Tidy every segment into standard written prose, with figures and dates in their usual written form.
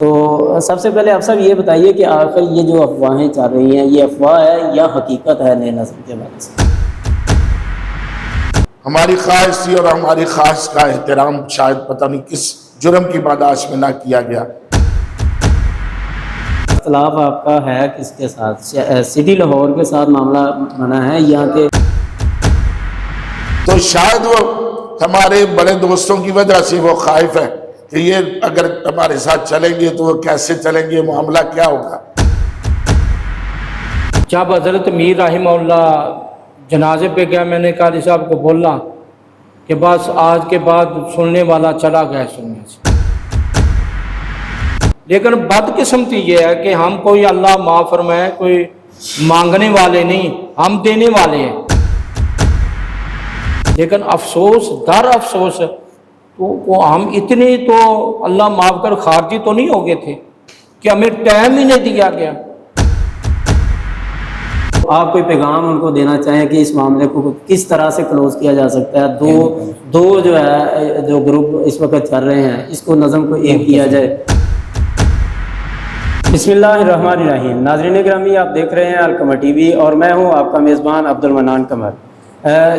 تو سب سے پہلے آپ صاحب یہ بتائیے کہ آخر یہ جو افواہیں چل رہی ہیں یہ افواہ ہے یا حقیقت ہے نئے نسل کے بارے سے؟ ہماری خواہش تھی اور ہماری خواہش کا احترام شاید پتہ نہیں کس جرم کی پاداش میں نہ کیا گیا۔ اختلاف آپ کا ہے کس کے ساتھ؟ سٹی لاہور کے ساتھ معاملہ بنا ہے یا کہ تو شاید وہ ہمارے بڑے دوستوں کی وجہ سے وہ خائف ہے کہ یہ اگر ہمارے ساتھ چلیں گے تو وہ کیسے چلیں گے، معاملہ کیا ہوگا۔ جب حضرت میر رحمہ اللہ جنازے پہ گیا، میں نے قاری صاحب کو بولا کہ بس آج کے بعد سننے والا چلا گیا سننے سے۔ لیکن بدقسمتی یہ ہے کہ ہم کوئی اللہ معاف فرمائے کوئی مانگنے والے نہیں، ہم دینے والے ہیں۔ لیکن افسوس در افسوس تو ہم اتنے تو اللہ معاف کر خارجی تو نہیں ہو گئے تھے کہ ہمیں ٹائم ہی نہیں دیا گیا۔ آپ کوئی پیغام ان کو دینا چاہیں کہ اس معاملے کو کس طرح سے کلوز کیا جا سکتا ہے؟ دو جو ہے جو گروپ اس وقت چل رہے ہیں اس کو نظم کو ایک کیا جائے۔ بسم اللہ الرحمن الرحیم۔ ناظرین گرامی، آپ دیکھ رہے ہیں القمر ٹی وی اور میں ہوں آپ کا میزبان عبد المنان قمر۔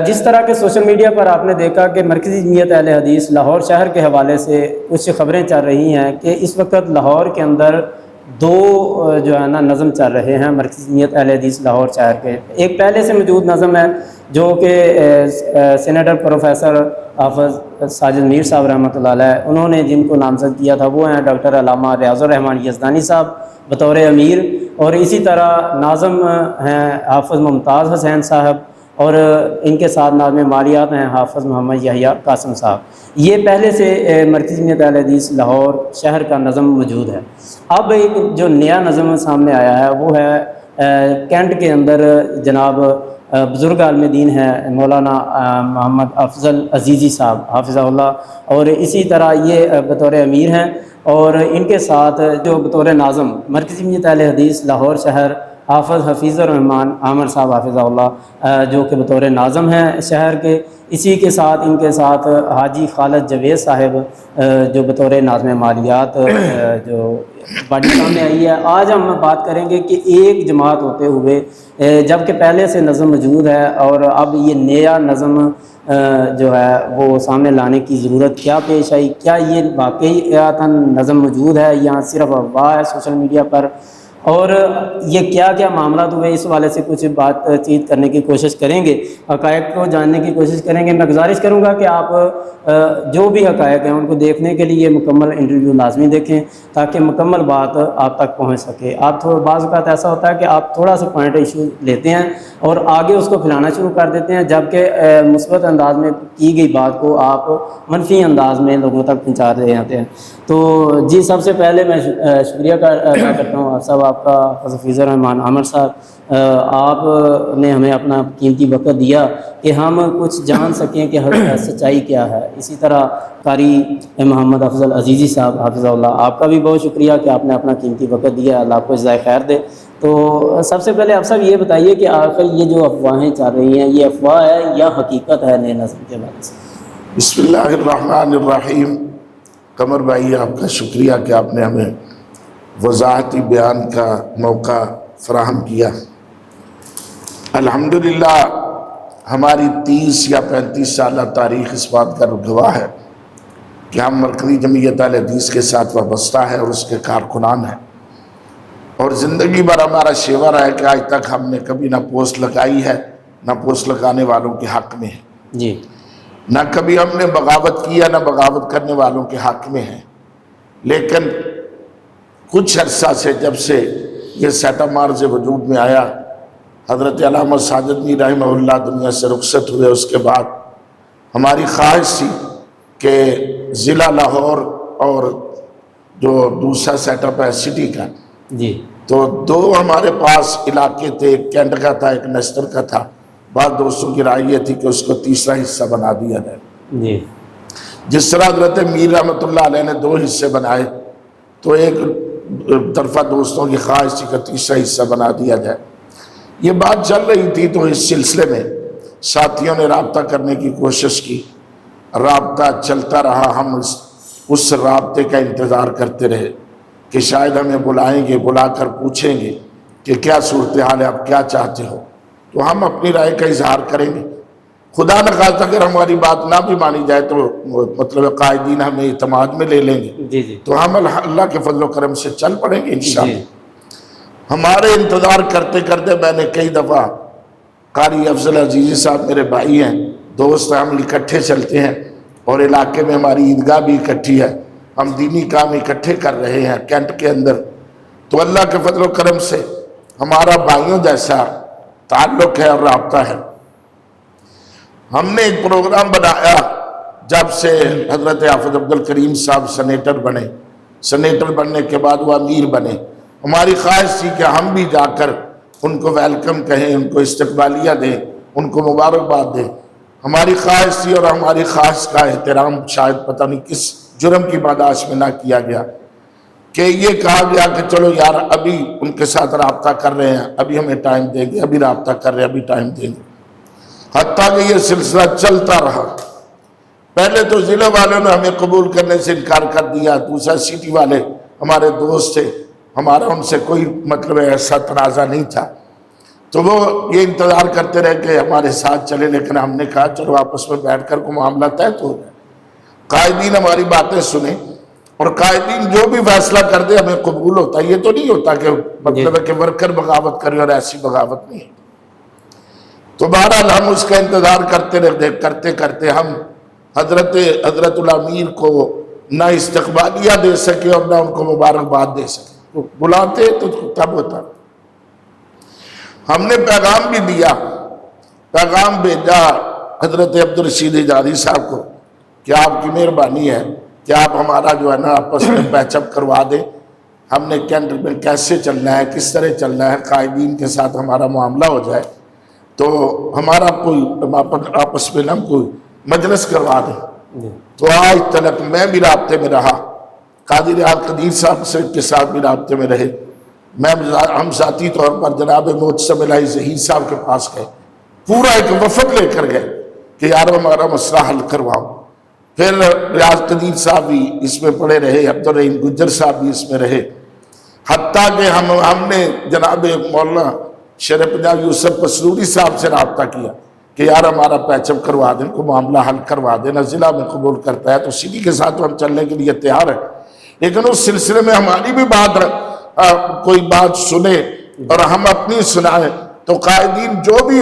جس طرح کے سوشل میڈیا پر آپ نے دیکھا کہ مرکزی جمعیت اہل حدیث لاہور شہر کے حوالے سے کچھ خبریں چل رہی ہیں کہ اس وقت لاہور کے اندر دو جو ہے نا نظم چل رہے ہیں مرکزی جمعیت اہل حدیث لاہور شہر کے۔ ایک پہلے سے موجود نظم ہے جو کہ سینیٹر پروفیسر حافظ ساجد میر صاحب رحمۃ اللہ علیہ انہوں نے جن کو نامزد کیا تھا وہ ہیں ڈاکٹر علامہ ریاض الرحمان یزدانی صاحب بطور امیر، اور اسی طرح ناظم ہیں حافظ ممتاز حسین صاحب، اور ان کے ساتھ ناظم مالیات ہیں حافظ محمد یحییٰ قاسم صاحب۔ یہ پہلے سے مرکزی جمعیت اہل حدیث لاہور شہر کا نظم موجود ہے۔ اب ایک جو نیا نظم سامنے آیا ہے وہ ہے کینٹ کے اندر جناب بزرگ عالم دین ہے مولانا محمد افضل عزیزی صاحب حافظہ اللہ، اور اسی طرح یہ بطور امیر ہیں، اور ان کے ساتھ جو بطور ناظم مرکزی جمعیت اہل حدیث لاہور شہر حافظ حفیظ الرحمان عامر صاحب حافظہ اللہ جو کہ بطور ناظم ہیں شہر کے، اسی کے ساتھ ان کے ساتھ حاجی خالد جوید صاحب جو بطور ناظم مالیات جو باڈی سامنے آئی ہے۔ آج ہم بات کریں گے کہ ایک جماعت ہوتے ہوئے جبکہ پہلے سے نظم موجود ہے اور اب یہ نیا نظم جو ہے وہ سامنے لانے کی ضرورت کیا پیش آئی؟ کیا یہ واقعی نظم موجود ہے یا صرف افواہ ہے سوشل میڈیا پر؟ اور یہ کیا کیا معاملات ہوئے اس حوالے سے کچھ بات چیت کرنے کی کوشش کریں گے، حقائق کو جاننے کی کوشش کریں گے۔ میں گزارش کروں گا کہ آپ جو بھی حقائق ہیں ان کو دیکھنے کے لیے مکمل انٹرویو لازمی دیکھیں تاکہ مکمل بات آپ تک پہنچ سکے۔ آپ بعض اوقات ایسا ہوتا ہے کہ آپ تھوڑا سا پوائنٹ ایشو لیتے ہیں اور آگے اس کو پھیلانا شروع کر دیتے ہیں، جبکہ مثبت انداز میں کی گئی بات کو آپ منفی انداز میں لوگوں تک پہنچا رہے ہوتے ہیں۔ تو جی سب سے پہلے میں شکریہ ادا کرتا ہوں آپ صاحب، آپ کا حفیظ الرحمان عامر صاحب، آپ نے ہمیں اپنا قیمتی وقت دیا کہ ہم کچھ جان سکیں کہ سچائی کیا ہے۔ اسی طرح قاری محمد افضل عزیزی صاحب حافظہ اللہ، آپ کا بھی بہت شکریہ کہ آپ نے اپنا قیمتی وقت دیا، اللہ آپ کو جزائے خیر دے۔ تو سب سے پہلے آپ صاحب یہ بتائیے کہ آخر یہ جو افواہیں چل رہی ہیں یہ افواہ ہے یا حقیقت ہے نئے نسل کے بارے سے؟ بسم اللہ الرحمن الرحیم۔ قمر بھائی آپ کا شکریہ کہ آپ نے ہمیں وضاحتی بیان کا موقع فراہم کیا۔ الحمدللہ ہماری 30 یا 35 سالہ تاریخ اس بات کا گواہ ہے کہ ہم مرکزی جمعیت اہل حدیث کے ساتھ وابستہ ہے اور اس کے کارکنان ہیں، اور زندگی بھر ہمارا شیوا ہے کہ آج تک ہم نے کبھی نہ پوسٹ لگائی ہے نہ پوسٹ لگانے والوں کے حق میں ہے، جی، نہ نہ کبھی ہم نے بغاوت کی ہے نہ بغاوت کرنے والوں کے حق میں ہیں۔ لیکن کچھ عرصہ سے جب سے یہ سیٹ اپ مارز وجود میں آیا، حضرت علامہ ساجد میر رحمہ اللہ دنیا سے رخصت ہوئے، اس کے بعد ہماری خواہش تھی کہ ضلع لاہور اور جو دوسرا سیٹ اپ ہے سٹی کا، جی، تو دو ہمارے پاس علاقے تھے، ایک کینٹ کا تھا ایک نستر کا تھا۔ بعض دوستوں کی رائے یہ تھی کہ اس کو تیسرا حصہ بنا دیا جائے، جی، جس طرح حضرت میر رحمۃ اللہ علیہ نے 2 حصے بنائے، تو ایک طرفہ دوستوں کی خواہش تھی کہ تیسرا حصہ بنا دیا جائے۔ یہ بات چل رہی تھی تو اس سلسلے میں ساتھیوں نے رابطہ کرنے کی کوشش کی، رابطہ چلتا رہا، ہم اس رابطے کا انتظار کرتے رہے، کہ شاید ہمیں بلائیں گے، بلا کر پوچھیں گے کہ کیا صورتحال ہے، آپ کیا چاہتے ہو، تو ہم اپنی رائے کا اظہار کریں گے۔ خدا نہ خواستہ اگر ہماری بات نہ بھی مانی جائے تو مطلب قائدین ہمیں اعتماد میں لے لیں گے، جی جی تو ہم اللہ کے فضل و کرم سے چل پڑیں گے انشاءاللہ۔ جی ہمارے انتظار کرتے کرتے میں نے کئی دفعہ، قاری افضل عزیزی صاحب میرے بھائی ہیں، دوست ہیں، ہم اکٹھے چلتے ہیں، اور علاقے میں ہماری عیدگاہ بھی اکٹھی ہے، ہم دینی کام اکٹھے کر رہے ہیں کینٹ کے اندر، تو اللہ کے فضل و کرم سے ہمارا بھائیوں جیسا تعلق ہے اور رابطہ ہے۔ ہم نے ایک پروگرام بنایا جب سے حضرت حافظ عبدالکریم صاحب سینیٹر بنے، سینیٹر بننے کے بعد وہ امیر بنے، ہماری خواہش تھی کہ ہم بھی جا کر ان کو ویلکم کہیں، ان کو استقبالیہ دیں، ان کو مبارکباد دیں۔ ہماری خواہش تھی اور ہماری خواہش کا احترام شاید پتہ نہیں کس جرم کی پاداش میں نہ کیا گیا کہ یہ کہا گیا کہ چلو یار ابھی ان کے ساتھ رابطہ کر رہے ہیں، ابھی ہمیں ٹائم دیں گے، ابھی رابطہ کر رہے ہیں، ابھی ٹائم دیں گے، حتیٰ کہ یہ سلسلہ چلتا رہا۔ پہلے تو ضلع والوں نے ہمیں قبول کرنے سے انکار کر دیا، دوسرا سٹی والے ہمارے دوست تھے، ہمارا ان سے کوئی مطلب ایسا تنازع نہیں تھا، تو وہ یہ انتظار کرتے رہے کہ ہمارے ساتھ چلے، لیکن ہم نے کہا چلو آپس میں بیٹھ کر کو معاملہ طے تو ہو جائے، قائدین ہماری باتیں سنیں، اور قائدین جو بھی فیصلہ کر دے ہمیں قبول ہوتا ہے۔ یہ تو نہیں ہوتا کہ مطلب ہے کہ ورکر بغاوت کرے، اور ایسی بغاوت نہیں ہے۔ تو بہرحال ہم اس کا انتظار کرتے رہتے، کرتے کرتے ہم حضرت الامیر کو نہ استقبالیہ دے سکے اور نہ ان کو مبارکباد دے سکے، بلاتے تو تب ہوتا۔ ہم نے پیغام بھی دیا، پیغام بھیجا حضرت عبدالرشید حجازی صاحب کو کہ آپ کی مہربانی ہے کہ آپ ہمارا جو ہے نا آپس میں پیچ اپ کروا دیں، ہم نے کینٹ میں کیسے چلنا ہے، کس طرح چلنا ہے، قائدین کے ساتھ ہمارا معاملہ ہو جائے، تو ہمارا کوئی آپس میں نہ کوئی مجلس کروا دیں۔ تو آج تلک میں بھی رابطے میں رہا، قاضی ریاض قدیر صاحب سے کے ساتھ بھی رابطے میں رہے، ہم ذاتی طور پر جناب معتصم الہی ظہیر صاحب کے پاس گئے، پورا ایک وفد لے کر گئے کہ یار ہمارا مسئلہ حل کرواؤ۔ پھر ریاض قدیر صاحب بھی اس میں پڑے رہے، عبدالرحیم گجر صاحب بھی اس میں رہے، حتیٰ کہ ہم نے جناب مولانا شیر پنجاب یوسف پسروری صاحب سے رابطہ کیا کہ یار ہمارا پیچ اپ کروا دیں، کو معاملہ حل کروا دینا، ضلع میں قبول کرتا ہے تو سٹی کے ساتھ ہم چلنے کے لیے تیار ہیں، لیکن اس سلسلے میں ہماری بھی کوئی بات سنے اور ہم اپنی سنائیں، تو قائدین جو بھی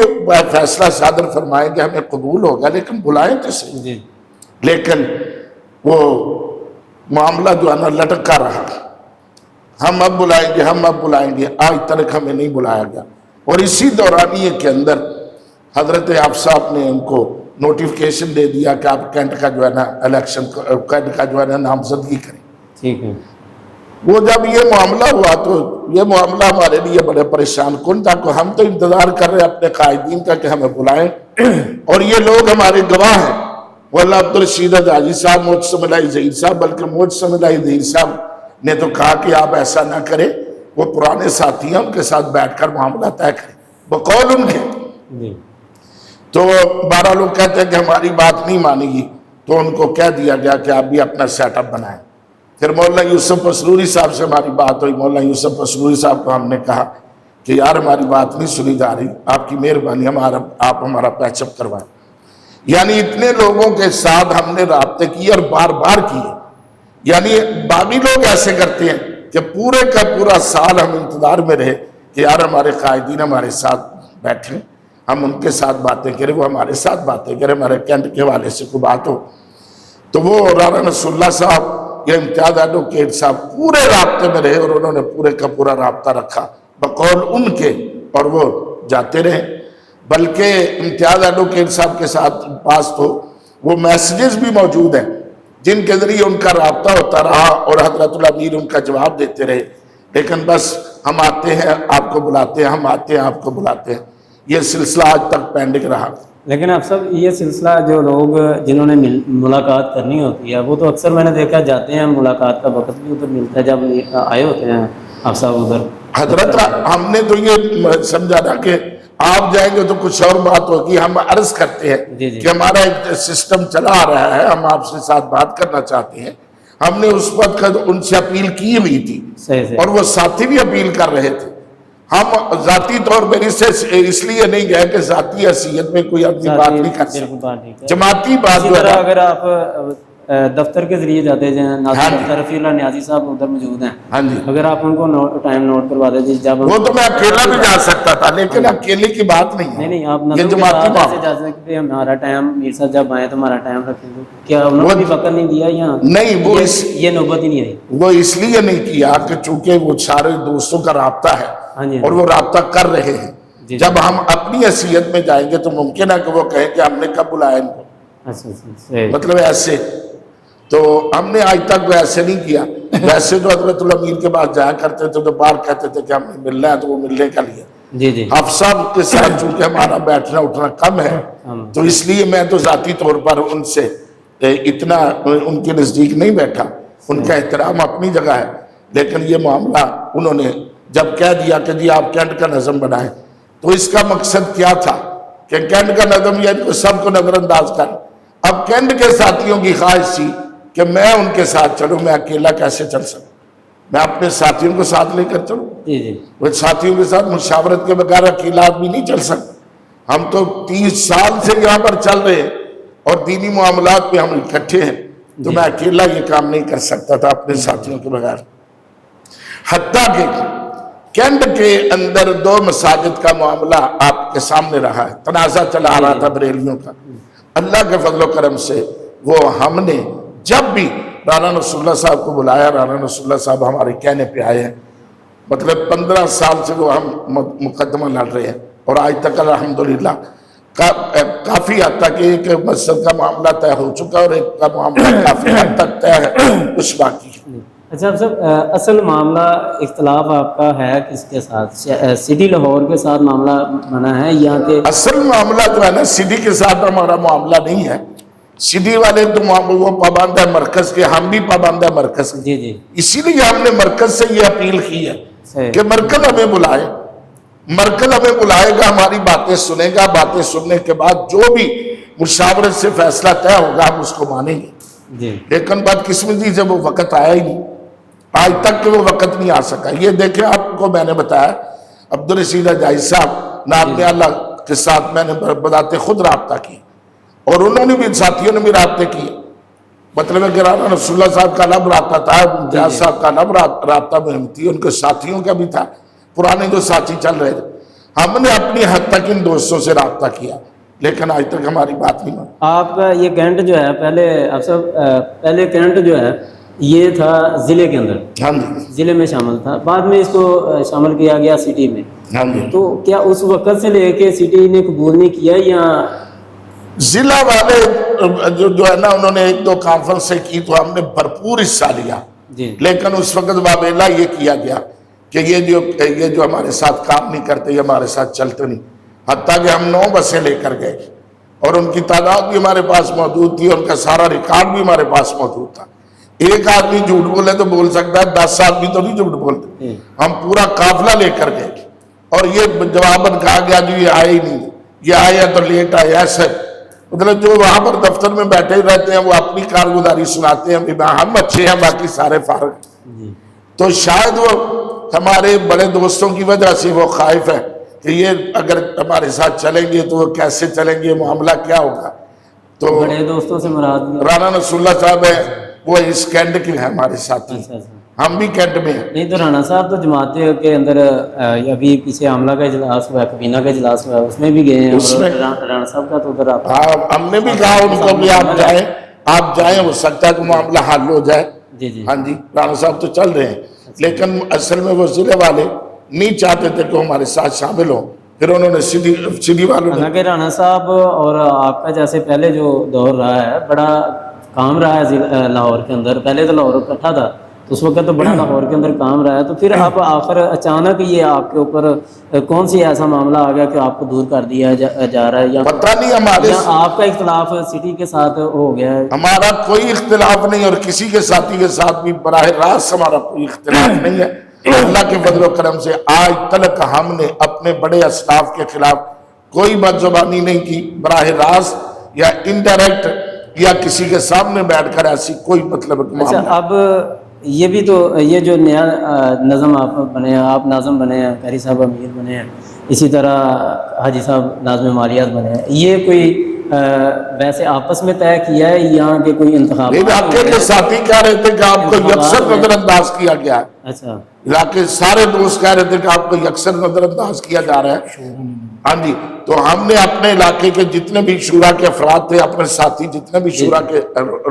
فیصلہ صادر فرمائیں گے ہمیں قبول ہوگا، لیکن بلائیں تو صحیح۔ لیکن وہ معاملہ جو ہے نا لٹکا رہا، ہم اب بلائیں گے، ہم اب بلائیں گے، آج تک ہمیں نہیں بلایا گیا۔ اور اسی دورانیے کے اندر حضرت آپ صاحب نے ان کو نوٹیفیکیشن دے دیا کہ آپ کینٹ کا جو ہے نا الیکشن، کینٹ کا جو ہے نا نامزدگی کریں۔ ٹھیک ہے۔ وہ جب یہ معاملہ ہوا تو یہ معاملہ ہمارے لیے بڑے پریشان کن تھا، کہ ہم تو انتظار کر رہے ہیں اپنے قائدین کا کہ ہمیں بلائیں، اور یہ لوگ ہمارے گواہ ہیں، مولانا عبدالرشید حجازی صاحب، معتصم الہی ظہیر صاحب، بلکہ معتصم الہی ظہیر صاحب نے تو کہا کہ آپ ایسا نہ کریں، وہ پرانے ساتھی ہیں، ان کے ساتھ بیٹھ کر معاملہ طے کریں، بقول ان کے۔ تو 12 لوگ کہتے ہیں کہ ہماری بات نہیں مانے گی، تو ان کو کہہ دیا گیا کہ آپ بھی اپنا سیٹ اپ بنائیں۔ پھر مولانا یوسف پسروری صاحب سے ہماری بات ہوئی، مولانا یوسف پسروری صاحب کو ہم نے کہا کہ یار ہماری بات نہیں سنی جا رہی، آپ کی مہربانی آپ ہمارا پیچ اپ کروائیں۔ یعنی اتنے لوگوں کے ساتھ ہم نے رابطے کیے اور بار بار کیے، یعنی باقی لوگ ایسے کرتے ہیں کہ پورے کا پورا سال ہم انتظار میں رہے کہ یار ہمارے قائدین ہمارے ساتھ بیٹھیں، ہم ان کے ساتھ باتیں کریں، وہ ہمارے ساتھ باتیں کریں، ہمارے کینٹ کے حوالے سے کوئی بات ہو۔ تو وہ رانا نصر اللہ صاحب یا امتیاز ایڈوکیٹ صاحب پورے رابطے میں رہے، اور انہوں نے پورے کا پورا رابطہ رکھا بقول ان کے، اور وہ جاتے رہے۔ بلکہ امتیاز ایڈوکیٹ صاحب کے ساتھ پاس تو وہ میسیجز بھی موجود ہیں جن کے ذریعے ان کا رابطہ ہوتا رہا، اور حضرت الامیر ان کا جواب دیتے رہے، لیکن بس ہم آتے ہیں آپ کو بلاتے ہیں، ہم آتے ہیں آپ کو بلاتے ہیں، یہ سلسلہ آج تک پینڈنگ رہا۔ لیکن اب سب یہ سلسلہ جو لوگ جنہوں نے ملاقات کرنی ہوتی ہے وہ تو اکثر میں نے دیکھا جاتے ہیں، ملاقات کا وقت بھی ادھر ملتا ہے جب آئے ہوتے ہیں آپ صاحب ادھر۔ حضرت ہم نے تو یہ سمجھا تھا کہ آپ جائیں گے تو کچھ اور بات ہوگی، ہم عرض کرتے ہیں کہ ہمارا ایک سسٹم چلا آ رہا ہے، ہم آپ سے ساتھ بات کرنا چاہتے ہیں، ہم نے اس وقت ان سے اپیل کی ہوئی تھی صحیح اور وہ ساتھی بھی اپیل کر رہے تھے. ہم ذاتی طور پر اس لیے نہیں گئے کہ ذاتی حیثیت میں کوئی اپنی بات نہیں کر سکتا. جماعتی بات اسی جو طرح ہے اگر آپ دفتر کے ذریعے جاتے ہیں، ناظر دفتر رفیع اللہ نیازی صاحب ادھر موجود ہیں، ہاں جی اگر آپ ان کو ٹائم نوٹ کروا دیتے جب وہ تو میں اکیلا بھی جا سکتا تھا، لیکن اکیلے کی بات نہیں ہے. نہیں آپ یہ نظر کے جماعتی ساتھ ایسے بات جا سکتے ہیں ہمارا ٹائم میر صاحب جب آئے تو ہمارا ٹائم رکھیں گے، کیا انہوں نے بھی وقت نہیں دیا یا نہیں، وہ یہ نوبت ہی نہیں آئی؟ وہ اس لیے نہیں کیا کہ چونکہ وہ سارے دوستوں کا رابطہ ہے ہاں جی اور وہ رابطہ کر رہے ہیں. جب ہم اپنی حیثیت میں جائیں گے تو ممکن ہے کہ وہ کہیں کہ ہم نے کب بلایا ان کو، اچھا مطلب ایسے. تو ہم نے آج تک وہ ایسے نہیں کیا. ویسے تو حضرت الامیر کے پاس جایا کرتے تھے تو بار کہتے تھے کہ ہمیں ملنا ہے تو وہ ملنے کا لیے. جی حافظ صاحب کے ساتھ چونکہ ہمارا بیٹھنا اٹھنا کم ہے تو اس لیے میں تو ذاتی طور پر ان سے اتنا ان کے نزدیک نہیں بیٹھا. ان کا احترام اپنی جگہ ہے، لیکن یہ معاملہ انہوں نے جب کہہ دیا کہ جی آپ کینٹ کا نظم بنائیں تو اس کا مقصد کیا تھا کہ کینٹ کا نظم یہ سب کو نظر انداز کر. اب کینٹ کے ساتھیوں کی خواہش تھی کہ میں ان کے ساتھ چلوں، میں اکیلا کیسے چل سکوں، میں اپنے ساتھیوں کو ساتھ لے کر چلوں. وہ ساتھیوں کے ساتھ مشاورت کے بغیر اکیلا آدمی نہیں چل سکتا. ہم تو 30 سال سے یہاں پر چل رہے ہیں اور دینی معاملات پہ ہم اکٹھے ہیں، تو میں اکیلا یہ کام نہیں کر سکتا تھا اپنے ساتھیوں کے بغیر. حتیٰ کہ کینٹ کے اندر 2 مساجد کا معاملہ آپ کے سامنے رہا ہے، تنازع چلا رہا تھا بریلیوں کا. اللہ کے فضل و کرم سے وہ ہم نے جب بھی رانا نصر اللہ صاحب کو بلایا، رانا نصر اللہ صاحب ہمارے کہنے پہ آئے ہیں. مطلب 15 سال سے وہ ہم مقدمہ لڑ رہے ہیں اور آج تک الحمدللہ کافی حد تک ایک مسجد کا معاملہ طے ہو چکا اور ایک کا معاملہ کافی حد تک طے ہے، کچھ باقی ہے. اچھا صاحب، اصل معاملہ اختلاف آپ کا ہے کس کے ساتھ؟ سٹی لاہور کے ساتھ معاملہ بنا ہے یا کہ اصل معاملہ جو ہے نا سٹی کے ساتھ ہمارا معاملہ نہیں ہے. سٹی والے تو وہ پابند ہے مرکز کے، ہم بھی پابند ہے مرکز کے. جی اسی لیے ہم نے مرکز سے یہ اپیل کی ہے کہ مرکز ہمیں بلائے، مرکز ہمیں بلائے گا، ہماری باتیں سنے گا، باتیں سننے کے بعد جو بھی مشاورت سے فیصلہ طے ہوگا ہم اس کو مانیں گے. لیکن بدقسمتی سے وہ وقت آیا ہی نہیں، آج تک کہ وہ وقت نہیں آ سکا. یہ دیکھیں آپ کو میں نے بتایا عبدالرشید حجائی صاحب نعت اللہ کے ساتھ میں نے بذات خود رابطہ کی اور انہوں نے بھی ساتھیوں نے بھی رابطے کیے. مطلب ہے کہ رانا نصر اللہ صاحب کا الگ رابطہ تھا، امتیاز صاحب کا الگ رابطہ مہم تھی، ان کے ساتھیوں کا بھی تھا، پرانے جو ساتھی چل رہے تھے. ہم نے اپنی حد تک ان دوستوں سے رابطہ کیا لیکن آج تک ہماری بات نہیں مانی. آپ کا یہ کینٹ جو ہے پہلے کینٹ جو ہے یہ تھا ضلع کے اندر، ہاں جی ضلع میں شامل تھا، بعد میں اس کو شامل کیا گیا سٹی میں. ہاں جی. تو کیا اس وقت سے لے کے سٹی نے قبول نہیں کیا یا ضلع والے جو ہے نا انہوں نے 1-2 کانفرنس سے کی تو ہم نے بھرپور حصہ لیا. لیکن اس وقت وابیلا یہ کیا گیا کہ یہ جو ہمارے ساتھ کام نہیں کرتے، یہ ہمارے ساتھ چلتے نہیں. حتیٰ کہ ہم 9 بسیں لے کر گئے اور ان کی تعداد بھی ہمارے پاس موجود تھی، ان کا سارا ریکارڈ بھی ہمارے پاس موجود تھا. ایک آدمی جھوٹ بولے تو بول سکتا ہے، 10 آدمی تو نہیں جھوٹ بولتے. ہم پورا قافلہ لے کر گئے اور یہ جواباً کہا گیا جو یہ آئے ہی نہیں، یہ آیا تو لیٹ آیا. ایسے مطلب جو وہاں پر دفتر میں بیٹھے رہتے ہیں وہ اپنی کارگزاری سناتے ہیں، ہم اچھے ہیں باقی سارے فارغ. تو شاید وہ ہمارے بڑے دوستوں کی وجہ سے وہ خائف ہے کہ یہ اگر ہمارے ساتھ چلیں گے تو وہ کیسے چلیں گے، معاملہ کیا ہوگا. تو بڑے دوستوں سے مراد رانا نصر اللہ صاحب ہے، وہ اس کینٹ کے ہیں ہمارے ساتھ، ہم بھی کینٹ میں ہیں. نہیں تو رانا صاحب تو جماعت کے اندر ابھی پیچھے عاملہ کا اجلاس ہوا ہے، کبینہ کا اجلاس ہوا ہے، اس میں بھی گئے ہیں. رانا صاحب کا تو ادھر ہم نے بھی کہا ان کو بھی آپ جائیں، ہو سکتا ہے کہ معاملہ حل ہو جائے. ہاں جی، رانا صاحب تو چل رہے ہیں لیکن اصل میں وہ ضلع والے نہیں چاہتے تھے کہ ہمارے ساتھ شامل ہوں. پھر انہوں نے سٹی والوں نے کہ رانا صاحب اور آپ کا جیسے پہلے جو دور رہا ہے بڑا کام رہا ہے لاہور کے اندر. پہلے تو لاہور اکٹھا تھا تو اس وقت تو بڑا لاہور کے اندر کام رہا ہے، تو پھر آپ آخر اچانک یہ آپ کے اوپر کون سی ایسا معاملہ آ گیا کہ آپ کو دور کر دیا جا رہا ہے یا پتہ نہیں ہمارے آپ کا اختلاف سٹی کے ساتھ ہو گیا ہے؟ ہمارا کوئی اختلاف نہیں اور کسی کے ساتھی کے ساتھ بھی براہ راست ہمارا کوئی اختلاف نہیں ہے. اللہ کے فضل و کرم سے آج تک ہم نے اپنے بڑے اسلاف کے خلاف کوئی بد زبانی نہیں کی، براہ راست یا انڈائریکٹ یا کسی کے سامنے بیٹھ کر ایسی کوئی مطلب اچھا، اب یہ بھی تو یہ جو نیا نظم آپ بنے ہیں، آپ ناظم بنے ہیں، قاری صاحب امیر بنے ہیں، اسی طرح حاجی صاحب ناظم مالیات بنے ہیں، یہ کوئی ویسے آپس میں طے کیا ہے یا کہ کوئی انتخاب؟ علاقے کے ساتھی کہہ رہے تھے کہ آپ کو یکسر نظر انداز کیا گیا ہے. اچھا، علاقے سارے دوست کہہ رہے تھے کہ آپ کو یکسر نظر انداز کیا جا رہا ہے. ہاں جی، تو ہم نے اپنے علاقے کے جتنے بھی شورا کے افراد تھے، اپنے ساتھی جتنے بھی شورا کے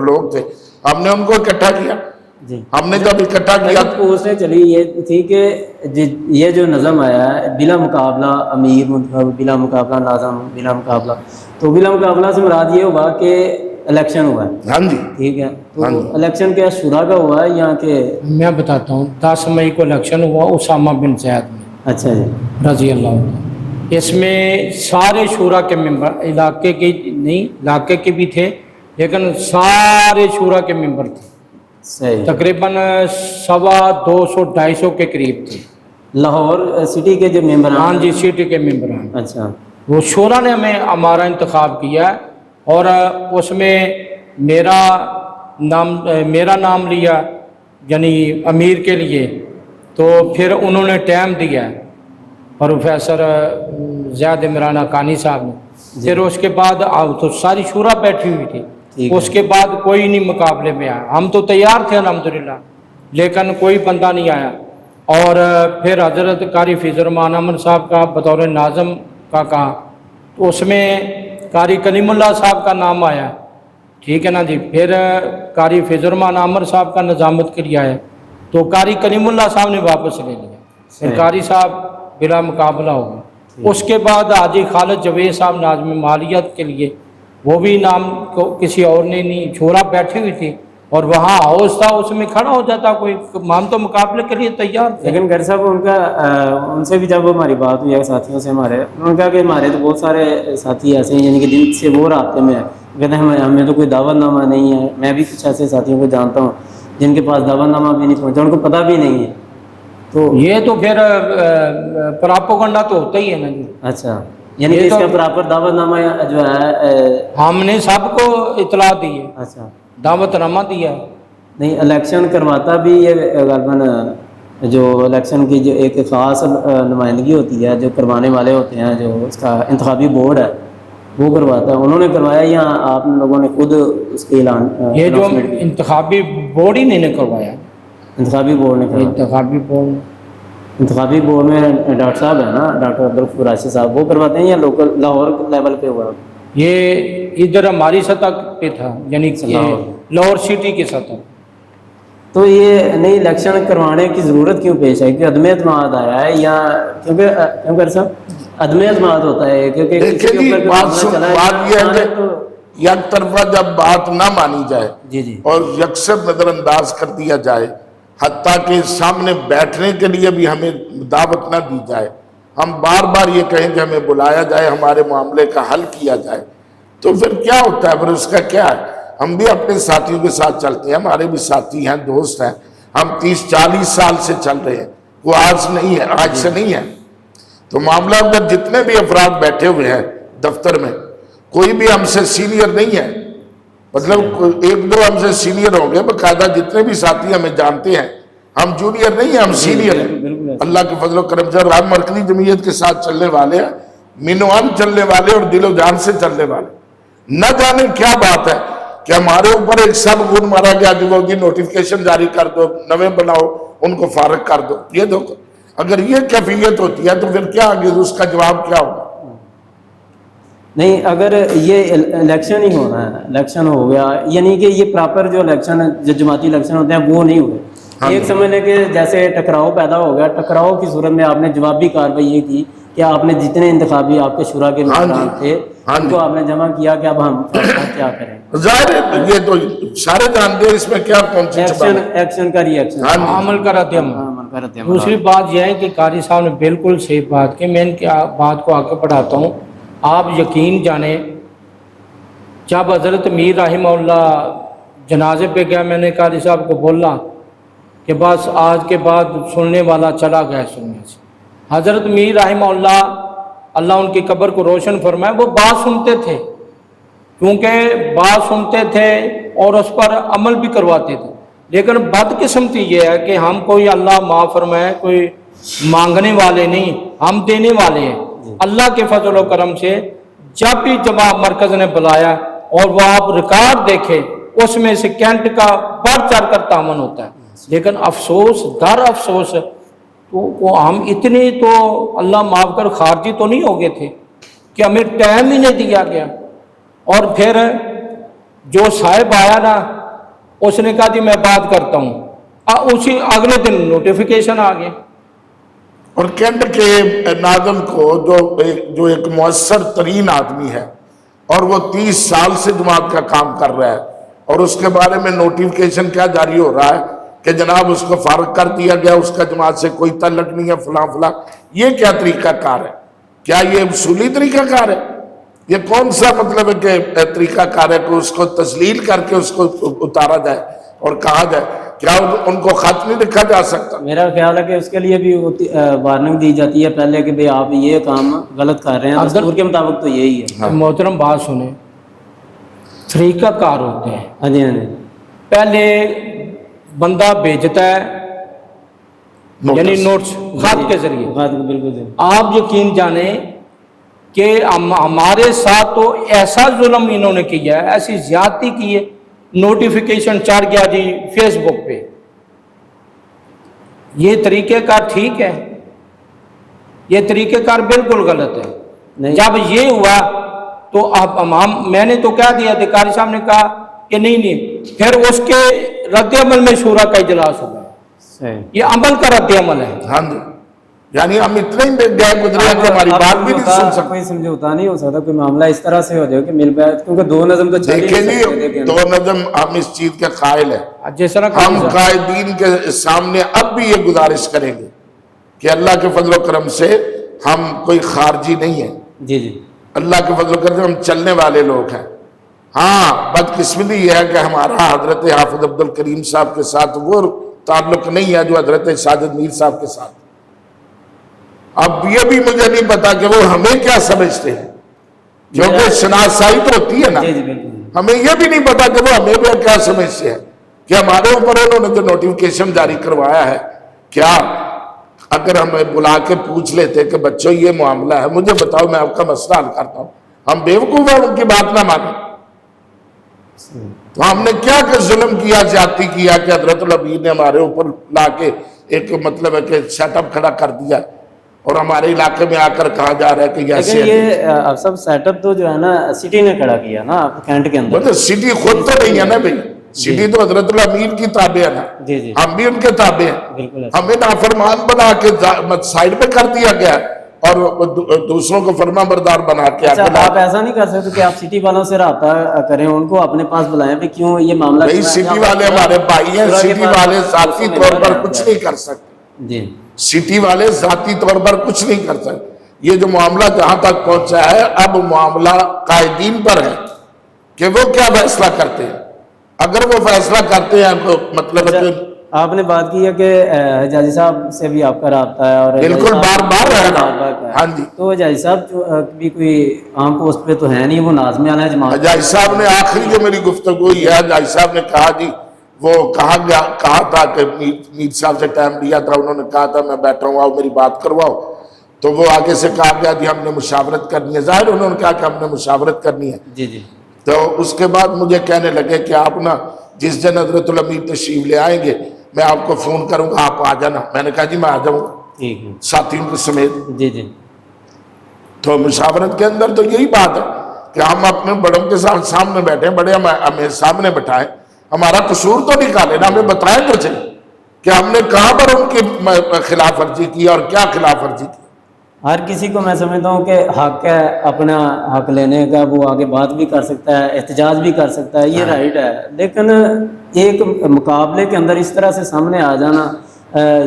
لوگ تھے، ہم نے ان کو اکٹھا کیا. جی، ہم نے جب اکٹھا کیا پوچھنے چلی یہ تھی کہ یہ جو نظم آیا ہے بلا مقابلہ امیر منتخب، بلا مقابلہ ناظم، بلا مقابلہ، تو بلا مقابلہ سے مراد یہ ہوا کہ الیکشن ہوا ہے. ہاں جی، ٹھیک ہے، تو الیکشن کیا شورا کا ہوا ہے یا کہ؟ میں بتاتا ہوں، 10 مئی کو الیکشن ہوا اسامہ بن زید میں. اچھا جی، رضی اللہ عنہ. اس میں سارے شورا کے ممبر، علاقے کے نہیں، علاقے کے بھی تھے لیکن سارے شورا کے ممبر تھے. صحیح. تقریباً 250-250 کے قریب تھے. لاہور سٹی کے جو ممبران؟ ہاں جی، سٹی کے ممبران. اچھا، وہ شورا نے ہمیں ہمارا انتخاب کیا اور اس میں میرا نام لیا، یعنی امیر کے لیے. تو پھر انہوں نے ٹائم دیا پروفیسر زید عمران حقانی صاحب نے. پھر اس کے بعد تو ساری شورا بیٹھی ہوئی تھی. اس کے بعد کوئی نہیں مقابلے میں آیا. ہم تو تیار تھے الحمدللہ، لیکن کوئی بندہ نہیں آیا. اور پھر حضرت قاری فیض الرحمان امن صاحب کا بطور ناظم کا کہا، تو اس میں قاری کلیم اللہ صاحب کا نام آیا. ٹھیک ہے نا جی. پھر قاری فیض الرحمان عامر صاحب کا نظامت کے لیے آیا، تو قاری کلیم اللہ صاحب نے واپس لے لیا. پھر قاری صاحب بلا مقابلہ ہو گئے. اس کے بعد حاجی خالد جوید صاحب ناظم مالیات کے لیے، وہ بھی نام کو کسی اور نے نہیں، شورا بیٹھی ہوئی تھی اور وہاں ہاؤس تھا، اس میں کھڑا ہو جاتا کوئی. ہم تو مقابلے کے لیے تیار تھے. لیکن قاری صاحب ان سے بھی جب ہماری بات ہوئی ہے ساتھیوں سے ہمارے، انہوں نے کہا کہ ہمارے تو بہت سارے ساتھی ایسے ہیں یعنی کہ جن سے وہ رابطے میں ہیں، کہتے ہیں ہمیں تو کوئی دعوت نامہ نہیں ہے. میں بھی کچھ ایسے ساتھیوں کو جانتا ہوں جن کے پاس دعوت نامہ بھی نہیں پہنچا، ان کو پتہ بھی نہیں ہے. تو یہ تو پھر پراپوگنڈا تو ہوتا ہی ہے نا جی. اچھا، یعنی کہ اس کا پراپر دعوت نامہ جو ہے ہم نے سب کو اطلاع دی ہے. اچھا، دعوت نامہ دیا ہے. نہیں، الیکشن کرواتا بھی یہ غالباً جو الیکشن کی جو ایک خاص نمائندگی ہوتی ہے، جو کروانے والے ہوتے ہیں، جو اس کا انتخابی بورڈ ہے وہ کرواتا ہے. انہوں نے کروایا یا آپ لوگوں نے خود اس کے اعلان؟ یہ جو انتخابی بورڈ ہی نہیں کروایا. انتخابی بورڈ نے کروایا. انتخابی بورڈ میں ڈاکٹر صاحب ہیں نا، ڈاکٹر عبدالغفور قراشی صاحب، وہ کرواتے ہیں یا لوکل لاہور لیول پہ ہوا؟ یہ ادھر ہماری سطح پہ تھا، یعنی لاہور سٹی کی سطح. تو یہ نئی الیکشن کروانے کی ضرورت کیوں پیش آئی؟ کہ عدم اعتماد آیا ہے یا کیونکہ صاحب عدم اعتماد ہوتا ہے؟ کیونکہ بات یہ ہے کہ یک طرفہ جب بات نہ مانی جائے جی اور یکسر نظر انداز کر دیا جائے، حتیٰ کہ سامنے بیٹھنے کے لیے بھی ہمیں دعوت نہ دی جائے، ہم بار بار یہ کہیں کہ ہمیں بلایا جائے، ہمارے معاملے کا حل کیا جائے، تو پھر کیا ہوتا ہے؟ پھر اس کا کیا ہے؟ ہم بھی اپنے ساتھیوں کے ساتھ چلتے ہیں، ہمارے بھی ساتھی ہیں، دوست ہیں، ہم 30-40 سال سے چل رہے ہیں، وہ آج نہیں ہے، آج سے نہیں ہے. تو معاملہ اندر جتنے بھی افراد بیٹھے ہوئے ہیں دفتر میں، کوئی بھی ہم سے سینئر نہیں ہے. مطلب 1-2 ہم سے سینئر ہوں گے، باقاعدہ جتنے بھی ساتھی ہمیں جانتے ہیں، ہم جونیئر نہیں ہیں، ہم سینئر ہیں. اللہ کے فضل و کرم سے ہم مرکزی جمعیت کے ساتھ چلنے والے ہیں، مینوان چلنے والے اور دل و جان سے چلنے والے. نہ جانے کیا بات ہے کہ ہمارے اوپر ایک سب گن مارا گیا جو وہ نوٹیفیکیشن جاری کر دو، نویں بناؤ، ان کو فارغ کر دو. یہ دیکھو، اگر یہ کیفیت ہوتی ہے تو پھر کیا آگے اس کا جواب کیا ہوگا؟ نہیں، اگر یہ الیکشن ہی ہونا ہے، الیکشن ہو گیا، یعنی کہ یہ پراپر جو الیکشن جو جماعتی الیکشن ہوتے ہیں وہ نہیں ہوئے. ایک سمجھ لیں کہ جیسے ٹکراؤ پیدا ہو گیا، ٹکراؤ کی صورت میں آپ نے جوابی کارروائی یہ کی کہ آپ نے جتنے انتخابی آپ کے شورا کے ممبران تھے ان کو آپ نے جمع کیا کہ اب ہم کیا کریں. ظاہر ہے یہ تو سارے جانتے ہیں، اس میں کیا کون سی ایکشن کا ری ایکشن، عمل کا رد عمل. دوسری بات یہ ہے کہ قاری صاحب نے بالکل صحیح بات کی. میں ان کی بات کو آگے بڑھاتا ہوں. آپ یقین جانیں، جب حضرت میر رحمہ اللہ جنازے پہ گیا، میں نے قاری صاحب کو بولا کہ بس آج کے بعد سننے والا چلا گیا سننے سے. حضرت میر رحمہ اللہ، اللہ ان کی قبر کو روشن فرمائے، وہ بات سنتے تھے کیونکہ بات سنتے تھے اور اس پر عمل بھی کرواتے تھے، لیکن بدقسمتی یہ ہے کہ ہم کوئی اللہ معاف فرمائے کوئی مانگنے والے نہیں، ہم دینے والے ہیں اللہ کے فضل و کرم سے۔ جب بھی جماعت مرکز نے بلایا اور وہ آپ ریکارڈ دیکھے، اس میں سے کینٹ کا بڑھ چڑھ کر تعاون ہوتا ہے، لیکن افسوس در افسوس تو ہم اتنے تو اللہ معاف کر خارجی تو نہیں ہو گئے تھے کہ ہمیں ٹائم ہی نہیں دیا گیا۔ اور پھر جو صاحب آیا نا، اس نے کہا جی میں بات کرتا ہوں، اسی اگلے دن نوٹیفیکیشن آ گئے۔ اور کینٹ کے ناظم کو جو ایک مؤثر ترین آدمی ہے اور وہ 30 سال سے جماعت کا کام کر رہا ہے، اور اس کے بارے میں نوٹیفیکیشن کیا جاری ہو رہا ہے کہ جناب اس کو فارغ کر دیا گیا، اس کا جماعت سے کوئی تعلق نہیں ہے، فلاں فلاں۔ یہ کیا طریقہ کار ہے؟ کیا یہ اصولی طریقہ کار ہے؟ یہ کون سا مطلب ہے کہ طریقہ کار ہے کہ اس کو تسلیل کر کے اس کو اتارا جائے اور کہا جائے؟ کیا ان کو خط نہیں لکھا جا سکتا؟ میرا خیال ہے کہ اس کے لیے بھی وارننگ دی جاتی ہے پہلے کہ بھئی آپ یہ کام غلط کر رہے ہیں، دستور کے مطابق تو یہی ہے۔ محترم بات سنیں، طریقہ کار ہوتے ہیں۔ ہاں جی، ہاں جی، پہلے بندہ بھیجتا ہے، یعنی نوٹس خط کے ذریعے۔ بات بالکل صحیح۔ آپ یقین جانیں کہ ہمارے ساتھ تو ایسا ظلم انہوں نے کیا ہے، ایسی زیادتی کی ہے، نوٹیفیکیشن چڑھ گیا جی فیس بک پہ۔ یہ طریقہ کار ٹھیک ہے؟ یہ طریقہ کار بالکل غلط ہے۔ نہیں۔ جب یہ ہوا تو اب میں نے تو کہہ دیا، ادھیکاری صاحب نے کہا کہ نہیں، پھر اس کے رد عمل میں شورا کا اجلاس ہوا۔ صحیح۔ یہ عمل کا رد عمل ہے۔ ہاں جی، یعنی ہم اتنے ہی گئے گزرے کہ ہماری بات بھی نہیں سن سکتے۔ کوئی سمجھوتا نہیں ہو سکتا، کوئی معاملہ اس طرح سے ہو جائے کہ مل بیعت، کیونکہ دو نظم تو چل ہی دیکھیں نہیں سکتے جی، دو نظم ہم اس چیز کے قائل ہیں۔ جس طرح ہم قائدین کے سامنے اب بھی یہ گزارش کریں گے کہ اللہ کے فضل و کرم سے ہم کوئی خارجی نہیں ہیں، جی جی، اللہ کے فضل و کرم سے ہم چلنے والے لوگ ہیں۔ ہاں، بدقسمتی یہ ہے کہ ہمارا حضرت حافظ عبد الکریم صاحب کے ساتھ وہ تعلق نہیں ہے جو حضرت ساجد میر صاحب کے ساتھ۔ اب یہ بھی مجھے نہیں پتا کہ وہ ہمیں کیا سمجھتے ہیں، کیونکہ شناسائی تو ہوتی ہے نا۔ جی جی بالکل۔ ہمیں یہ بھی نہیں پتا کہ وہ ہمیں بھی کیا سمجھتے ہیں، کہ ہمارے اوپر انہوں نے جو نوٹیفیکیشن جاری کروایا ہے، کیا اگر ہمیں بلا کے پوچھ لیتے کہ بچوں یہ معاملہ ہے، مجھے بتاؤ میں آپ کا مسئلہ حل کرتا ہوں، ہم بیوقوف ہیں ان کی بات نہ مانیں؟ تو ہم نے کیا کہ ظلم کیا، زیادتی کیا کہ حضرت الامیر نے ہمارے اوپر لا کے ایک مطلب ہے کہ سیٹ اپ کھڑا کر دیا، اور ہمارے علاقے میں آ کر کہا جا رہا ہے کہ ایسے لیکن یہ اب سب سیٹ اپ تو جو ہے نا سٹی نے کھڑا کیا نا کینٹ کے اندر۔ مطلب سٹی خود تو نہیں ہے نا بھائی، سٹی تو حضرت الامیر کی تابع ہے نا، جی جی ہم بھی ان کے تابع ہیں۔ بالکل ایسا۔ ہمیں نافرمان بنا کے سائڈ پہ کر دیا گیا اور دوسروں کو فرما بردار بنا کے اچھا، آپ ایسا نہیں کر سکتے کہ آپ سٹی والوں سے رابطہ کریں، ان کو اپنے پاس بلائیں کہ کیوں یہ معاملہ؟ بھائی سٹی والے ہمارے بھائی ہیں، سٹی والے ذاتی طور پر کچھ نہیں کر سکتے، جی سٹی والے ذاتی طور پر کچھ نہیں کر سکتے۔ یہ جو معاملہ جہاں تک پہنچا ہے، اب معاملہ قائدین پر ہے کہ وہ کیا فیصلہ کرتے ہیں۔ اگر وہ فیصلہ کرتے ہیں تو مطلب ہے کہ آپ نے بات کی ہے کہ حجازی صاحب سے بھی آپ کا رابطہ ہے، اور بالکل بار بار ہے نا۔ ہاں جی، تو حجازی صاحب بھی کوئی عام پوسٹ پہ تو ہے نہیں، وہ ناظم اعلیٰ جماعت۔ حجاج صاحب نے آخری جو میری گفتگو ہوئی ہے، حجاج صاحب نے کہا جی وہ کہا تھا کہ میر صاحب سے ٹائم لیا تھا، انہوں نے کہا تھا میں بیٹھا ہوں، آؤ میری بات کرواؤ، تو وہ آگے سے کہا گیا جی ہم نے مشاورت کرنی ہے، ظاہر انہوں نے کہا کہ ہم نے مشاورت کرنی ہے۔ جی جی، تو اس کے بعد مجھے کہنے لگے کہ آپ نا جس دن حضرت الامیر تشریف لے آئیں گے میں آپ کو فون کروں گا، آپ آ جانا۔ میں نے کہا جی میں آ جاؤں گا ٹھیک ہے، ساتھیوں کے سمیت۔ جی جی، تو مشاورت کے اندر تو یہی بات ہے کہ ہم اپنے بڑوں کے ساتھ سامنے بیٹھیں، بڑے ہمیں سامنے بٹھائیں، ہمارا قصور تو نکالے نا، ہمیں بتائیں تو چلے کہ ہم نے کہاں پر ان کی خلاف ورزی کی اور کیا خلاف ورزی کی۔ ہر کسی کو میں سمجھتا ہوں کہ حق ہے اپنا حق لینے کا، وہ آگے بات بھی کر سکتا ہے، احتجاج بھی کر سکتا ہے، یہ رائٹ ہے، لیکن ایک مقابلے کے اندر اس طرح سے سامنے آ جانا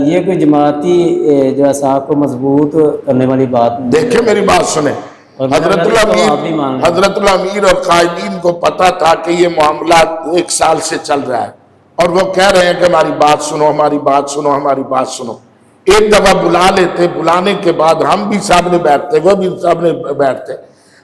یہ کوئی جماعتی جو ہے ساکھ کو مضبوط کرنے والی بات نہیں۔ دیکھیں میری بات سنیں، حضرت الامیر اور قائدین کو پتا تھا کہ یہ معاملہ 1 سال سے چل رہا ہے، اور وہ کہہ رہے ہیں کہ ہماری بات سنو، ہماری بات سنو، ہماری بات سنو۔ ایک دفعہ بلا لیتے، بلانے کے بعد ہم بھی سامنے بیٹھتے، وہ بھی سامنے بیٹھتے،